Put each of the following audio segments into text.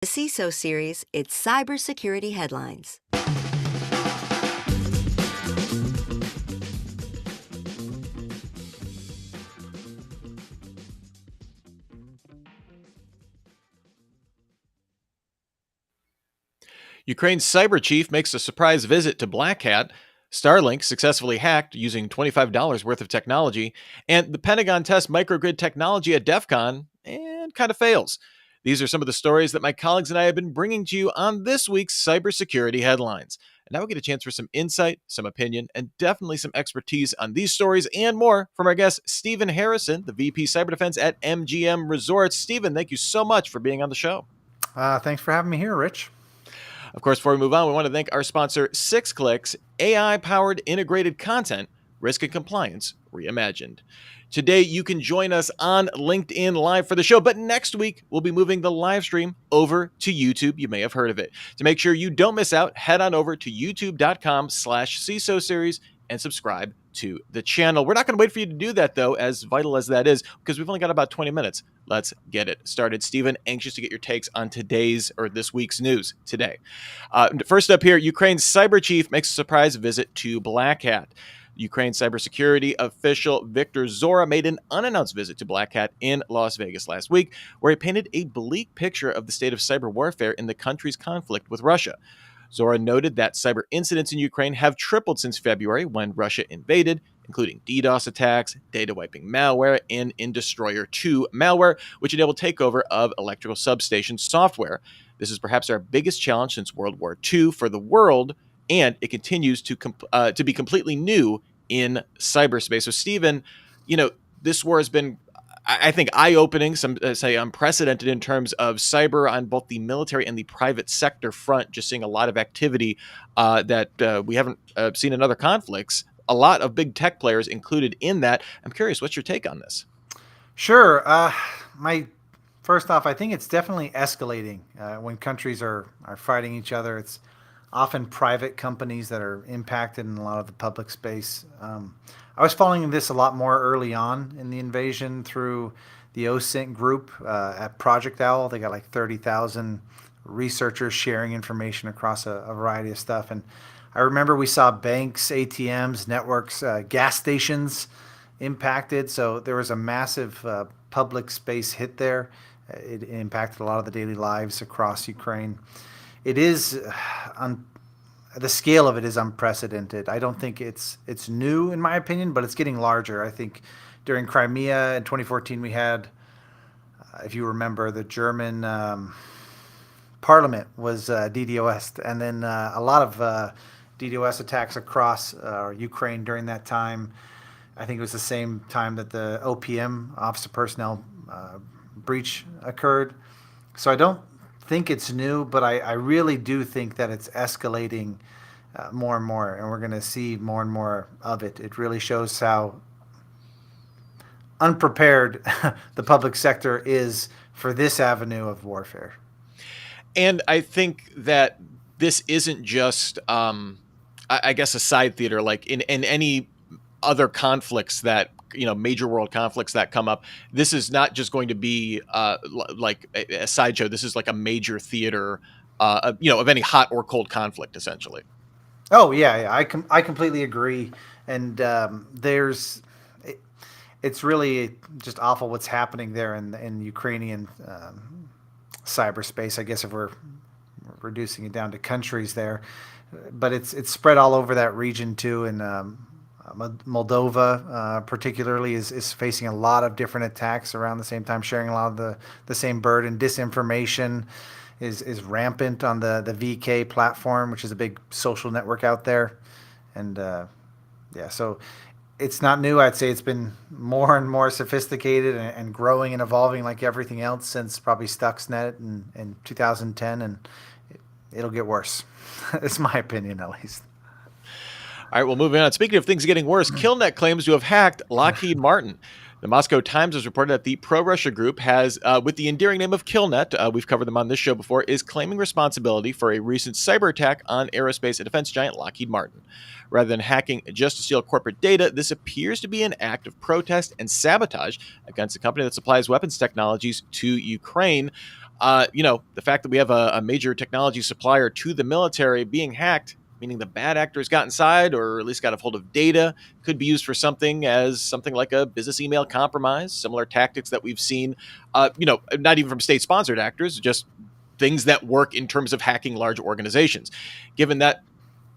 The CISO series, it's cybersecurity headlines. Ukraine's cyber chief makes a surprise visit to Black Hat. Starlink successfully hacked using $25 worth of technology. And the Pentagon tests microgrid technology at DEF CON and kind of fails. These are some of the stories that my colleagues and I have been bringing to you on this week's cybersecurity headlines. And now we get a chance for some insight, some opinion, and definitely some expertise on these stories and more from our guest, Stephen Harrison, the VP Cyber Defense at MGM Resorts. Stephen, thank you so much for being on the show. Thanks for having me here, Rich. Of course, before we move on, we want to thank our sponsor, 6Clicks, AI-powered integrated content, risk and compliance reimagined. Today, you can join us on LinkedIn Live for the show, but next week, we'll be moving the live stream over to YouTube. You may have heard of it. To make sure you don't miss out, head on over to youtube.com/CISO series and subscribe to the channel. We're not going to wait for you to do that, though, as vital as that is, because we've only got about 20 minutes. Let's get it started. Stephen, anxious to get your takes on today's or this week's news today. First up here, Ukraine's cyber chief makes a surprise visit to Black Hat. Ukraine cybersecurity official Viktor Zora made an unannounced visit to Black Hat in Las Vegas last week, where he painted a bleak picture of the state of cyber warfare in the country's conflict with Russia. Zora noted that cyber incidents in Ukraine have tripled since February when Russia invaded, including DDoS attacks, data wiping malware, and Indestroyer 2 malware, which enabled takeover of electrical substation software. This is perhaps our biggest challenge since World War II for the world, and it continues to be completely new in cyberspace. So, Stephen, this war has been, I think, eye-opening, some say unprecedented in terms of cyber on both the military and the private sector front, just seeing a lot of activity that we haven't seen in other conflicts. A lot of big tech players included in that. I'm curious, what's your take on this? Sure. First off, I think it's definitely escalating when countries are fighting each other. It's often private companies that are impacted in a lot of the public space. I was following this a lot more early on in the invasion through the OSINT group at Project Owl. They got like 30,000 researchers sharing information across a variety of stuff. And I remember we saw banks, ATMs, networks, gas stations impacted. So there was a massive public space hit there. It impacted a lot of the daily lives across Ukraine. It is the scale of it is unprecedented. I don't think it's new in my opinion, but it's getting larger. I think during Crimea in 2014 we had, if you remember, the German parliament was DDoSed, and then a lot of DDoS attacks across Ukraine during that time. I think it was the same time that the OPM, Office of Personnel breach occurred. So I don't think it's new, but I really do think that it's escalating more and more, and we're going to see more and more of it. It really shows how unprepared the public sector is for this avenue of warfare. And I think that this isn't just, I guess, a side theater, like in any other conflicts that, major world conflicts that come up. This is not just going to be like a sideshow. This is like a major theater, of any hot or cold conflict, essentially. Oh yeah. I completely agree. And it's really just awful what's happening there in Ukrainian cyberspace. I guess if we're reducing it down to countries there, but it's spread all over that region too. And Moldova particularly is facing a lot of different attacks around the same time, sharing a lot of the same burden. Disinformation is rampant on the VK platform, which is a big social network out there. And so it's not new. I'd say it's been more and more sophisticated and growing and evolving like everything else since probably Stuxnet in 2010, and it'll get worse. It's my opinion, at least. All right, well, moving on. Speaking of things getting worse, Killnet claims to have hacked Lockheed Martin. The Moscow Times has reported that the pro-Russia group has, with the endearing name of Killnet, we've covered them on this show before, is claiming responsibility for a recent cyber attack on aerospace and defense giant Lockheed Martin. Rather than hacking just to steal corporate data, this appears to be an act of protest and sabotage against a company that supplies weapons technologies to Ukraine. The fact that we have a major technology supplier to the military being hacked, meaning the bad actors got inside or at least got a hold of data, could be used for something like a business email compromise, similar tactics that we've seen, not even from state-sponsored actors, just things that work in terms of hacking large organizations. Given that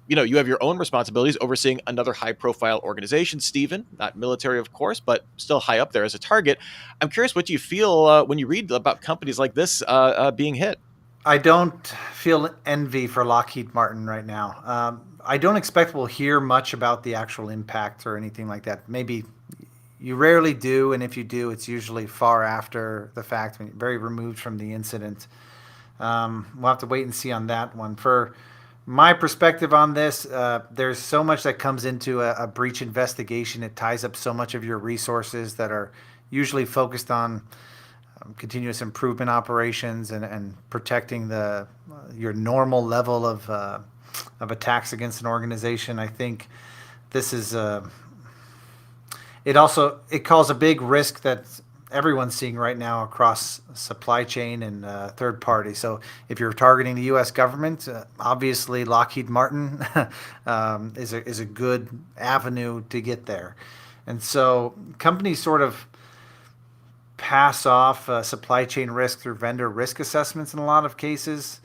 you have your own responsibilities overseeing another high-profile organization, Stephen, not military, of course, but still high up there as a target. I'm curious, what do you feel when you read about companies like this being hit? I don't feel envy for Lockheed Martin right now. I don't expect we'll hear much about the actual impact or anything like that. Maybe you rarely do, and if you do, it's usually far after the fact, very removed from the incident. We'll have to wait and see on that one. For my perspective on this, there's so much that comes into a breach investigation. It ties up so much of your resources that are usually focused on continuous improvement operations and protecting your normal level of attacks against an organization. I think this is it calls a big risk that everyone's seeing right now across supply chain and third party. So if you're targeting the U.S. government, obviously Lockheed Martin is a good avenue to get there. And so companies sort of pass off supply chain risk through vendor risk assessments in a lot of cases.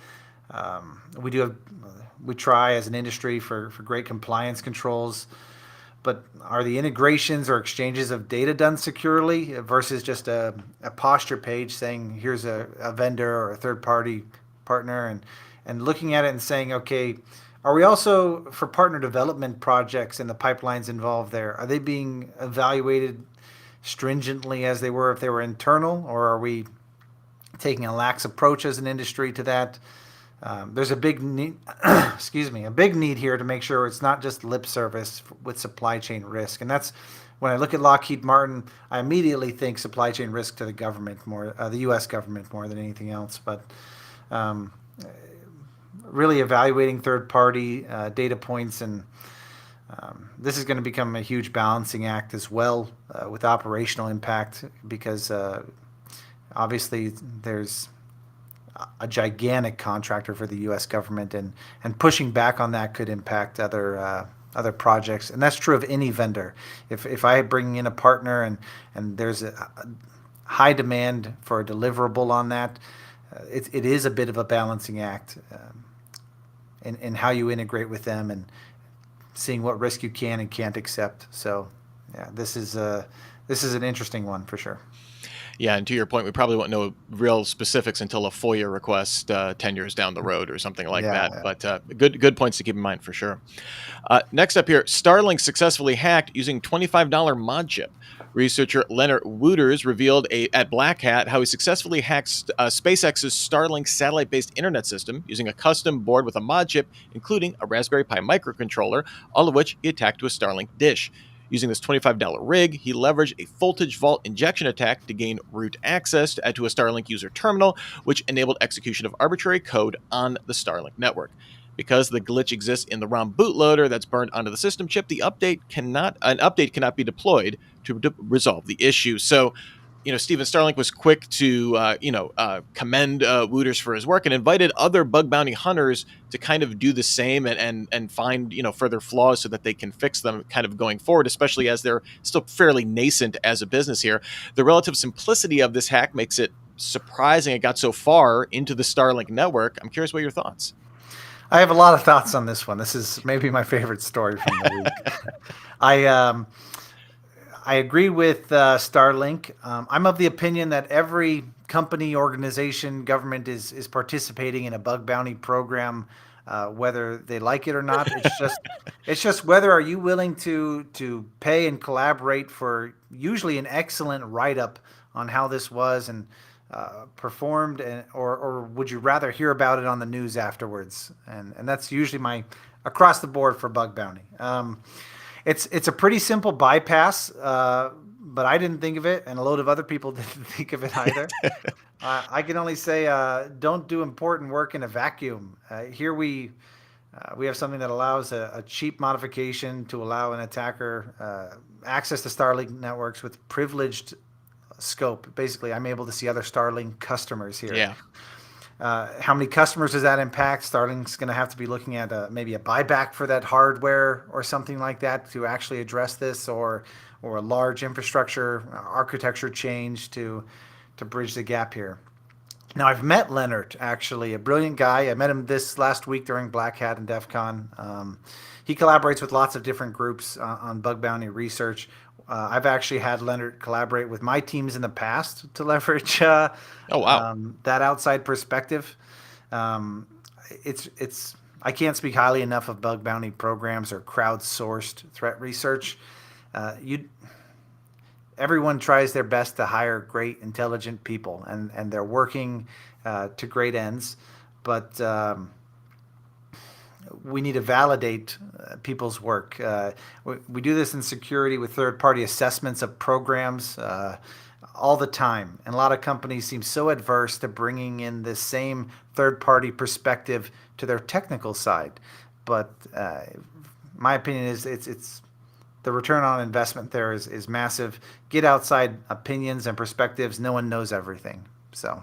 We try as an industry for great compliance controls, but are the integrations or exchanges of data done securely versus just a posture page saying here's a vendor or a third party partner, and looking at it and saying, okay, are we also, for partner development projects and the pipelines involved there, are they being evaluated stringently as they were if they were internal, or are we taking a lax approach as an industry to that? There's a big need, a big need here to make sure it's not just lip service with supply chain risk. And that's when I look at Lockheed Martin, I immediately think supply chain risk to the government more, the U.S. government more than anything else. But really evaluating third-party data points, and this is going to become a huge balancing act as well with operational impact, because obviously there's a gigantic contractor for the U.S. government, and pushing back on that could impact other projects, and that's true of any vendor. If I bring in a partner and there's a high demand for a deliverable on that, it is a bit of a balancing act in how you integrate with them and seeing what risk you can and can't accept. So, yeah, this is an interesting one for sure. Yeah, and to your point, we probably won't know real specifics until a FOIA request 10 years down the road or something like that. Yeah. But good points to keep in mind for sure. Next up here, Starlink successfully hacked using $25 mod chip. Researcher Leonard Wooters revealed at Black Hat how he successfully hacked SpaceX's Starlink satellite-based internet system using a custom board with a mod chip, including a Raspberry Pi microcontroller, all of which he attacked to a Starlink dish. Using this $25 rig, he leveraged a voltage vault injection attack to gain root access to a Starlink user terminal, which enabled execution of arbitrary code on the Starlink network. Because the glitch exists in the ROM bootloader that's burned onto the system chip, an update cannot be deployed to resolve the issue. So, Stephen, Starlink was quick to, commend Wooters for his work and invited other bug bounty hunters to kind of do the same and find, further flaws so that they can fix them kind of going forward, especially as they're still fairly nascent as a business here. The relative simplicity of this hack makes it surprising it got so far into the Starlink network. I'm curious what your thoughts. I have a lot of thoughts on this one. This is maybe my favorite story from the week. I agree with Starlink. I'm of the opinion that every company, organization, government is participating in a bug bounty program, whether they like it or not. It's just whether are you willing to pay and collaborate for usually an excellent write-up on how this was and performed, or would you rather hear about it on the news afterwards? And that's usually my across the board for bug bounty. It's a pretty simple bypass, but I didn't think of it, and a load of other people didn't think of it either. I can only say don't do important work in a vacuum. Here we have something that allows a cheap modification to allow an attacker access to Starlink networks with privileged scope. Basically, I'm able to see other Starlink customers here. Yeah. How many customers does that impact? Starlink's going to have to be looking at maybe a buyback for that hardware or something like that to actually address this, or a large infrastructure architecture change to bridge the gap here. Now, I've met Leonard, actually, a brilliant guy. I met him this last week during Black Hat and DEF CON. He collaborates with lots of different groups on bug bounty research. I've actually had Leonard collaborate with my teams in the past to leverage Oh, wow. that outside perspective. Um, it's I can't speak highly enough of bug bounty programs or crowdsourced threat research. You Everyone tries their best to hire great, intelligent people, and they're working to great ends. But we need to validate people's work. We do this in security with third-party assessments of programs all the time, and a lot of companies seem so adverse to bringing in this same third-party perspective to their technical side. But my opinion is it's the return on investment there is massive. Get outside opinions and perspectives. No one knows everything. So,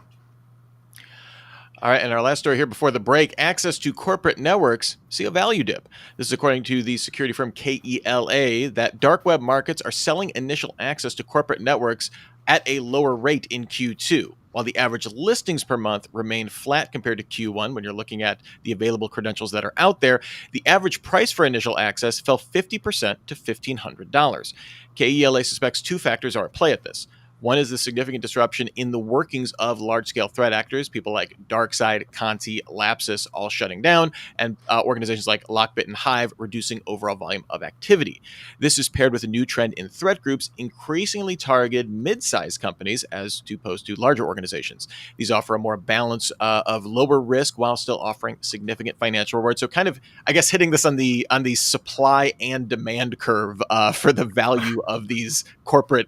All right, and our last story here before the break, access to corporate networks see a value dip. This is according to the security firm KELA, that dark web markets are selling initial access to corporate networks at a lower rate in Q2, while the average listings per month remained flat compared to Q1. When you're looking at the available credentials that are out there, the average price for initial access fell 50% to $1,500. KELA suspects two factors are at play at this. One is the significant disruption in the workings of large-scale threat actors, people like DarkSide, Conti, Lapsus, all shutting down, and organizations like Lockbit and Hive reducing overall volume of activity. This is paired with a new trend in threat groups increasingly target mid-sized companies as opposed to larger organizations. These offer a more balance of lower risk while still offering significant financial rewards. So kind of, I guess, hitting this on the supply and demand curve for the value of these corporate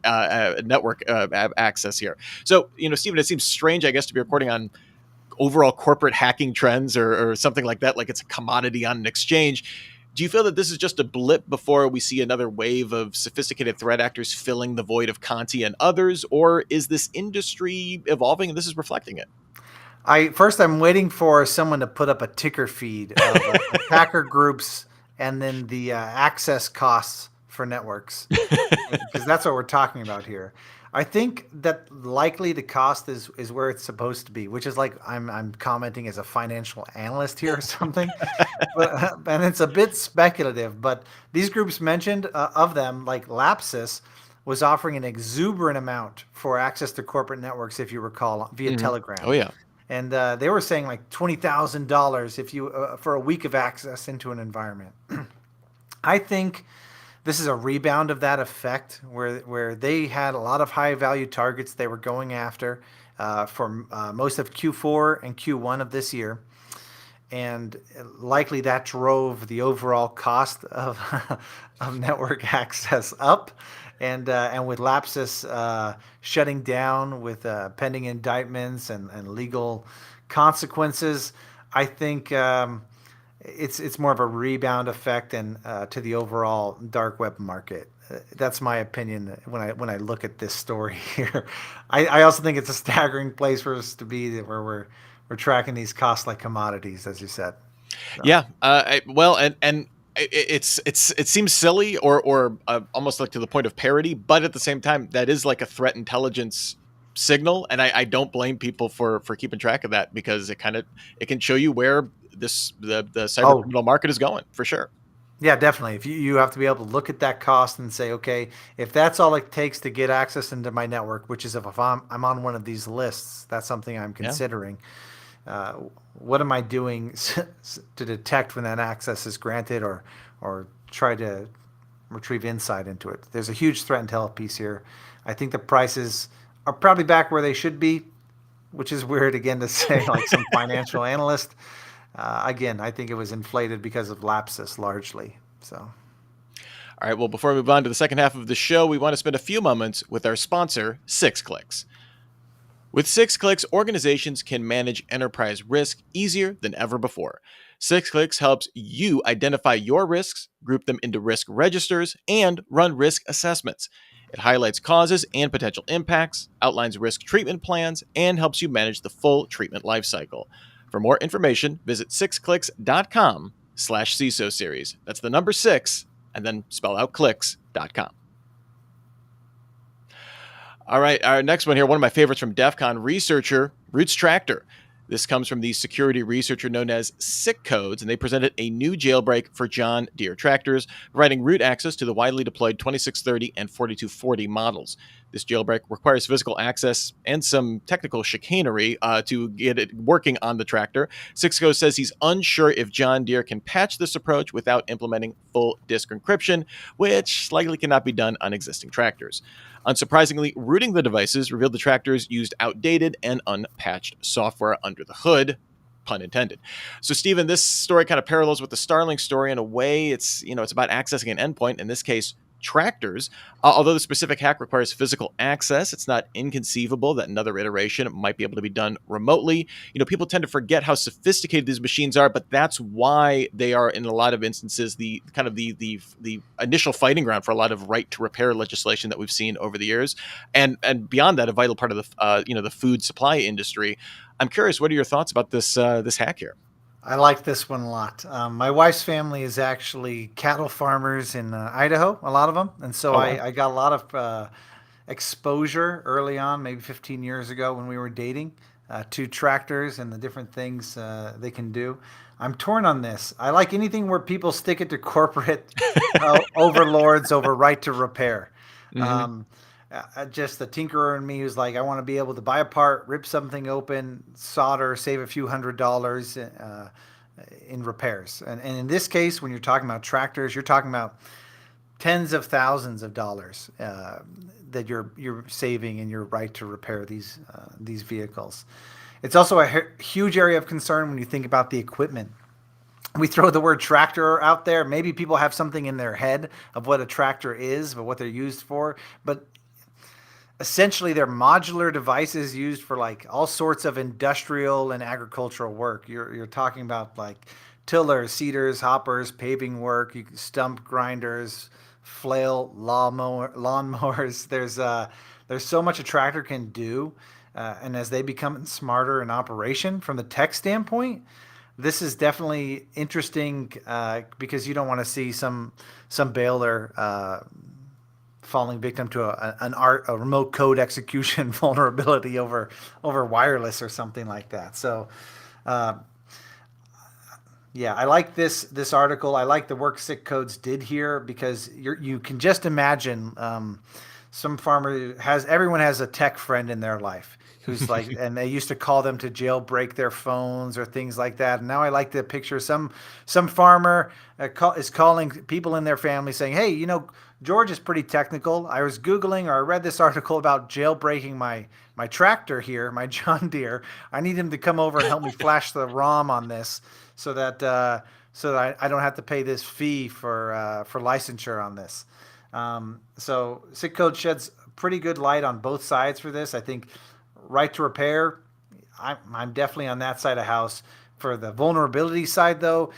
network access here. So, Stephen, it seems strange, I guess, to be reporting on overall corporate hacking trends or something like that, like it's a commodity on an exchange. Do you feel that this is just a blip before we see another wave of sophisticated threat actors filling the void of Conti and others, or is this industry evolving and this is reflecting it? I'm waiting for someone to put up a ticker feed of attacker groups and then the access costs for networks, because that's what we're talking about here. I think that likely the cost is where it's supposed to be, which is like I'm commenting as a financial analyst here or something, but and it's a bit speculative. But these groups mentioned of them, like Lapsus, was offering an exuberant amount for access to corporate networks, if you recall, via Telegram. Oh, yeah. And they were saying like $20,000 if you for a week of access into an environment. I think this is a rebound of that effect, where they had a lot of high value targets they were going after for most of Q4 and Q1 of this year, and likely that drove the overall cost of of network access up. And with Lapsus shutting down with pending indictments and legal consequences, I think it's more of a rebound effect and to the overall dark web market. That's my opinion when I look at this story here. I also think it's a staggering place for us to be, where we're tracking these costs like commodities, as you said. So. Yeah. And it seems silly or almost like to the point of parody, but at the same time, that is like a threat intelligence signal, and I don't blame people for keeping track of that, because it can show you where the cyber criminal market is going, for sure. Yeah, definitely. If you have to be able to look at that cost and say, okay, if that's all it takes to get access into my network, which is if I'm on one of these lists, that's something I'm considering. Yeah. What am I doing to detect when that access is granted, or try to retrieve insight into it? There's a huge threat intel piece here. I think the prices are probably back where they should be, which is weird again to say, like some financial analyst. Again, I think it was inflated because of Lapsus largely. So. All right, well, before we move on to the second half of the show, we want to spend a few moments with our sponsor, 6clicks. With 6clicks, organizations can manage enterprise risk easier than ever before. 6clicks helps you identify your risks, group them into risk registers, and run risk assessments. It highlights causes and potential impacts, outlines risk treatment plans, and helps you manage the full treatment lifecycle. For more information, visit 6clicks.com/CISO series. That's the number 6, and then spell out clicks.com. All right, our next one here, one of my favorites from DEF CON, researcher Roots Tractor. This comes from the security researcher known as Sick Codes, and they presented a new jailbreak for John Deere tractors, providing root access to the widely deployed 2630 and 4240 models. This jailbreak requires physical access and some technical chicanery to get it working on the tractor. Sick Codes says he's unsure if John Deere can patch this approach without implementing full disk encryption, which likely cannot be done on existing tractors. Unsurprisingly, rooting the devices revealed the tractors used outdated and unpatched software under the hood, pun intended. So, Stephen, this story kind of parallels with the Starlink story in a way. It's about accessing an endpoint, in this case, tractors. Although the specific hack requires physical access, it's not inconceivable that another iteration might be able to be done remotely. People tend to forget how sophisticated these machines are, but that's why they are, in a lot of instances, the kind of the initial fighting ground for a lot of right to repair legislation that we've seen over the years, and beyond that, a vital part of the food supply industry. I'm curious, what are your thoughts about this hack here? I like this one a lot. My wife's family is actually cattle farmers in Idaho, a lot of them. And so Oh, wow. I got a lot of exposure early on, maybe 15 years ago when we were dating, to tractors and the different things they can do. I'm torn on this. I like anything where people stick it to corporate overlords over right to repair. Mm-hmm. Just the tinkerer in me who's like, I want to be able to buy a part, rip something open, solder, save a few $100s in repairs. And in this case, when you're talking about tractors, you're talking about tens of thousands of dollars that you're saving in your right to repair these vehicles. It's also a huge area of concern when you think about the equipment. We throw the word tractor out there. Maybe people have something in their head of what a tractor is, but what they're used for. But essentially, they're modular devices used for like all sorts of industrial and agricultural work. You're talking about like tillers, seeders, hoppers, paving work, stump grinders, flail lawnmowers. There's so much a tractor can do, and as they become smarter in operation from the tech standpoint, this is definitely interesting because you don't want to see some baler falling victim to a remote code execution vulnerability over wireless or something like that. So, yeah, I like this article. I like the work Sick Codes did here because you can just imagine some farmer everyone has a tech friend in their life who's like, and they used to call them to jailbreak their phones or things like that. And now I like to picture some farmer is calling people in their family saying, hey, George is pretty technical. I was Googling or I read this article about jailbreaking my tractor here, my John Deere. I need him to come over and help me flash the ROM on this so that I don't have to pay this fee for licensure on this. So Sick Code sheds pretty good light on both sides for this. I think right to repair, I'm definitely on that side of house. For the vulnerability side, though,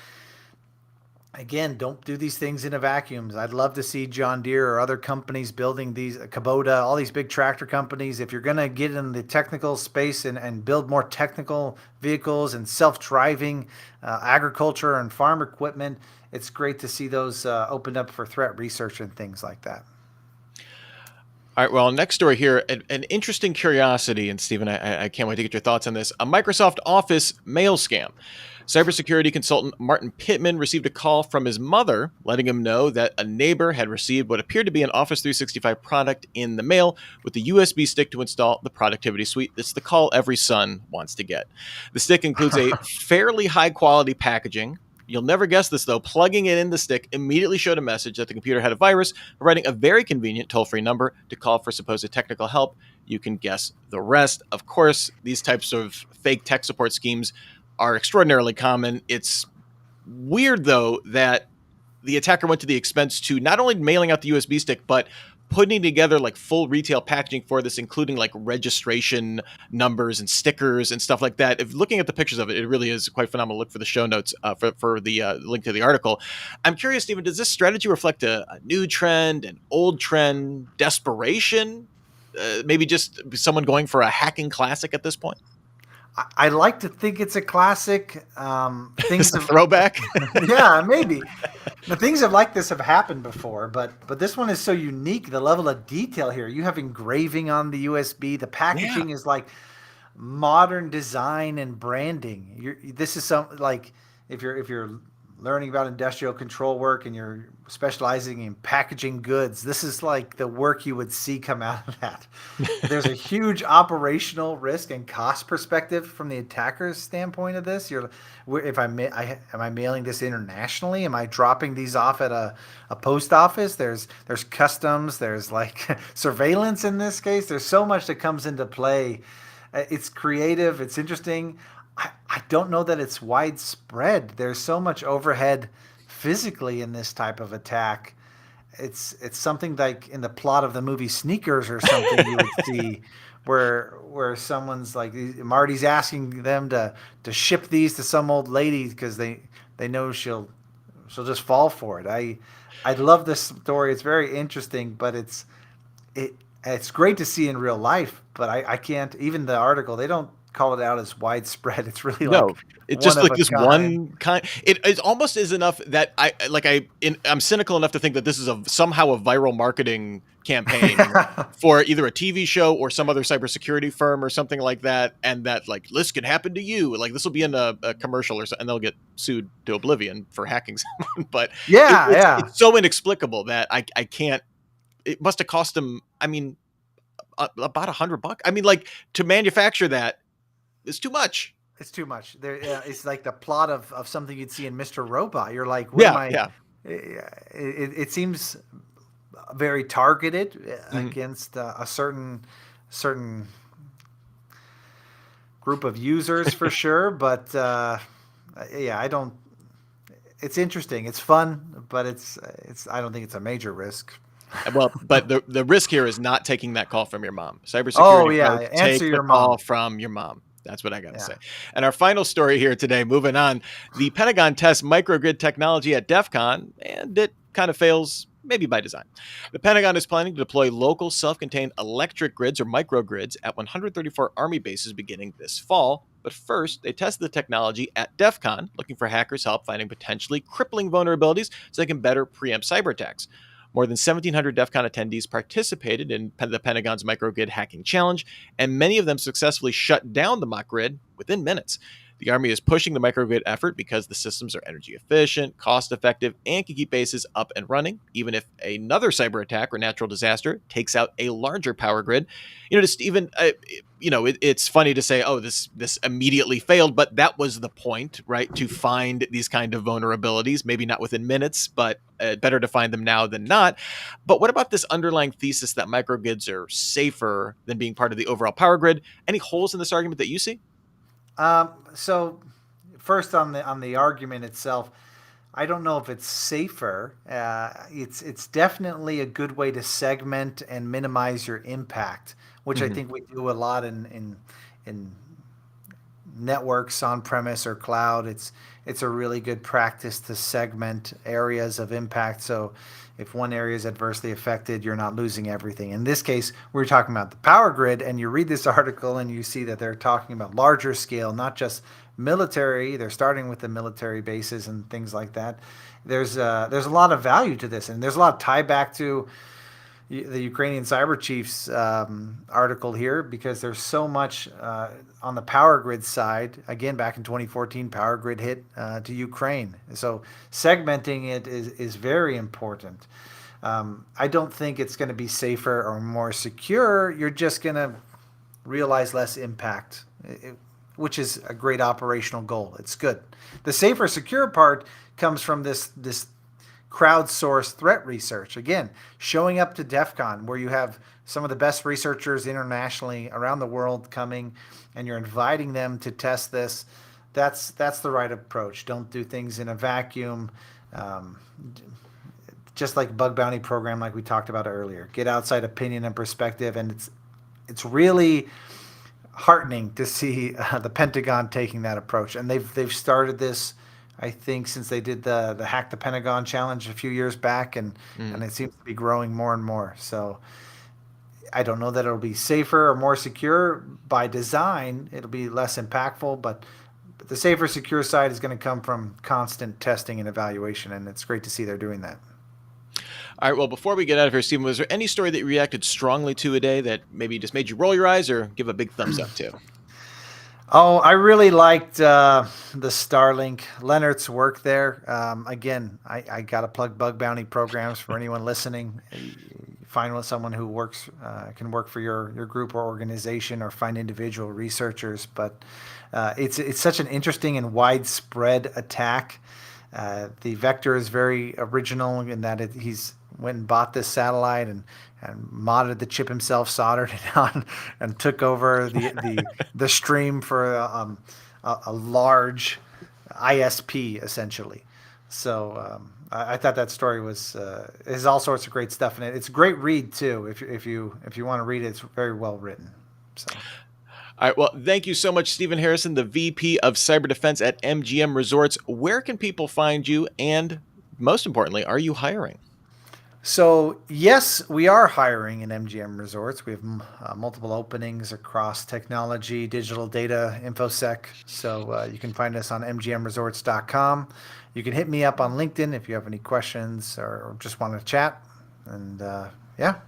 again, don't do these things in a vacuum. I'd love to see John Deere or other companies building these, Kubota, all these big tractor companies. If you're going to get in the technical space and build more technical vehicles and self-driving agriculture and farm equipment, it's great to see those opened up for threat research and things like that. All right, well, next story here, an interesting curiosity, and Stephen, I can't wait to get your thoughts on this. A Microsoft Office mail scam. Cybersecurity consultant Martin Pittman received a call from his mother letting him know that a neighbor had received what appeared to be an Office 365 product in the mail with a USB stick to install the productivity suite. It's the call every son wants to get. The stick includes a fairly high-quality packaging. You'll never guess this, though. Plugging it in the stick immediately showed a message that the computer had a virus, providing a very convenient toll-free number to call for supposed technical help. You can guess the rest. Of course, these types of fake tech support schemes are extraordinarily common. It's weird, though, that the attacker went to the expense to not only mailing out the USB stick, but putting together like full retail packaging for this, including like registration numbers and stickers and stuff like that. If looking at the pictures of it, it really is quite phenomenal. Look for the show notes for the link to the article. I'm curious, Stephen, does this strategy reflect a new trend, an old trend, desperation? Maybe just someone going for a hacking classic at this point? I like to think it's a classic. It's Things a have, throwback. yeah, maybe. The things of like this have happened before, but this one is so unique. The level of detail here. You have engraving on the USB. The Yeah. packaging is like modern design and branding. This is some like if you're learning about industrial control work and you're specializing in packaging goods, this is like the work you would see come out of that. There's a huge operational risk and cost perspective from the attacker's standpoint of this. If am I mailing this internationally? Am I dropping these off at a post office? There's customs. There's like surveillance in this case. There's so much that comes into play. It's creative. It's interesting. I don't know that it's widespread. There's so much overhead physically in this type of attack. It's something like in the plot of the movie Sneakers or something you would see where someone's like Marty's asking them to ship these to some old lady because they know she'll just fall for it. I love this story. It's very interesting, but it's great to see in real life, but I can't, even the article, they don't call it out as widespread. It's really like No, it's one just of like a this kind. one kind. It almost is enough that I'm cynical enough to think that this is somehow a viral marketing campaign for either a TV show or some other cybersecurity firm or something like that, and that like this could happen to you. Like this will be in a commercial or something, and they'll get sued to oblivion for hacking someone. But Yeah, yeah. it's so inexplicable that I can't. It must have cost them. I mean, about $100. I mean, like to manufacture that is too much. It's too much. It's like the plot of something you'd see in Mr. Robot. You're like, what am Yeah, I? yeah. It seems very targeted Mhm. against a certain group of users for sure. But yeah, I don't. It's interesting. It's fun, but it's. I don't think it's a major risk. Well, but the risk here is not taking that call from your mom. Oh Cybersecurity yeah, pros, answer take the your call mom. from your mom. That's what I got to Yeah. say. And our final story here today, moving on, the Pentagon tests microgrid technology at DEF CON, and it kind of fails, maybe by design. The Pentagon is planning to deploy local self-contained electric grids or microgrids at 134 Army bases beginning this fall. But first, they tested the technology at DEF CON, looking for hackers' help finding potentially crippling vulnerabilities so they can better preempt cyber attacks. More than 1,700 DEF CON attendees participated in the Pentagon's microgrid hacking challenge, and many of them successfully shut down the mock grid within minutes. The Army is pushing the microgrid effort because the systems are energy efficient, cost effective, and can keep bases up and running, even if another cyber attack or natural disaster takes out a larger power grid. Just even it's funny to say, oh, this immediately failed, but that was the point, right? To find these kind of vulnerabilities, maybe not within minutes, but better to find them now than not. But what about this underlying thesis that microgrids are safer than being part of the overall power grid? Any holes in this argument that you see? So first on the argument itself, I don't know if it's safer. It's definitely a good way to segment and minimize your impact, which I Hmm. think we do a lot in networks on premise or cloud. It's a really good practice to segment areas of impact. So if one area is adversely affected, you're not losing everything. In this case, we're talking about the power grid, and you read this article and you see that they're talking about larger scale, not just military. They're starting with the military bases and things like that. There's a lot of value to this, and there's a lot of tie back to the Ukrainian cyber chief's article here because there's so much on the power grid side. Again, back in 2014, power grid hit to Ukraine. So segmenting it is very important. I don't think it's going to be safer or more secure. You're just going to realize less impact, which is a great operational goal. It's good. The safer, secure part comes from this crowdsourced threat research. Again, showing up to DEF CON where you have some of the best researchers internationally around the world coming and you're inviting them to test this. That's the right approach. Don't do things in a vacuum. just like bug bounty program, like we talked about earlier. Get outside opinion and perspective, and it's really heartening to see the Pentagon taking that approach. And they've started this, I think, since they did the Hack the Pentagon challenge a few years back, and it seems to be growing more and more. So I don't know that it'll be safer or more secure by design. It'll be less impactful, but the safer, secure side is going to come from constant testing and evaluation, and it's great to see they're doing that. All right, well, before we get out of here, Stephen, was there any story that you reacted strongly to today that maybe just made you roll your eyes or give a big thumbs up to? Oh, I really liked the Starlink, Leonard's work there. Again, I got to plug bug bounty programs for anyone listening. Find someone who can work for your group or organization, or find individual researchers. But it's such an interesting and widespread attack. The vector is very original in that he's went and bought this satellite and modded the chip himself, soldered it on, and took over the stream for a large ISP essentially. So I thought that story has all sorts of great stuff in it. It's a great read too. If you want to read it, it's very well written. So. All right. Well, thank you so much, Stephen Harrison, the VP of Cyber Defense at MGM Resorts. Where can people find you? And most importantly, are you hiring? So, yes, we are hiring in MGM Resorts. We have multiple openings across technology, digital data, InfoSec. So you can find us on mgmresorts.com. You can hit me up on LinkedIn if you have any questions or just want to chat. And yeah.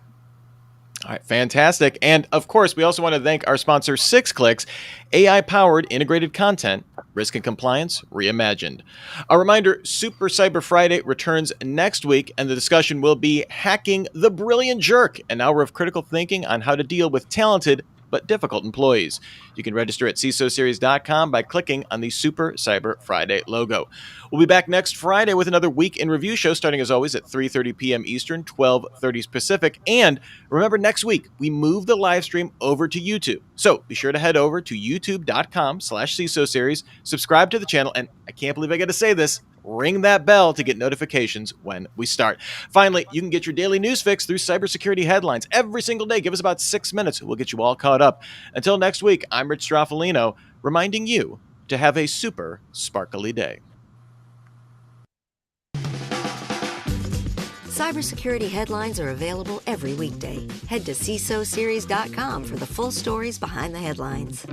All right, fantastic. And of course, we also want to thank our sponsor, 6clicks, AI-powered integrated content, risk and compliance reimagined. A reminder, Super Cyber Friday returns next week, and the discussion will be hacking the brilliant jerk, an hour of critical thinking on how to deal with talented but difficult employees. You can register at CISOseries.com by clicking on the Super Cyber Friday logo. We'll be back next Friday with another Week in Review show, starting as always at 3:30 p.m. Eastern, 12:30 Pacific. And remember, next week, we move the live stream over to YouTube. So be sure to head over to youtube.com/CISOseries, subscribe to the channel, and I can't believe I got to say this, ring that bell to get notifications when we start. Finally, you can get your daily news fix through cybersecurity headlines every single day. Give us about 6 minutes. We'll get you all caught up. Until next week, I'm Rich Straffolino, reminding you to have a super sparkly day. Cybersecurity headlines are available every weekday. Head to CISOseries.com for the full stories behind the headlines.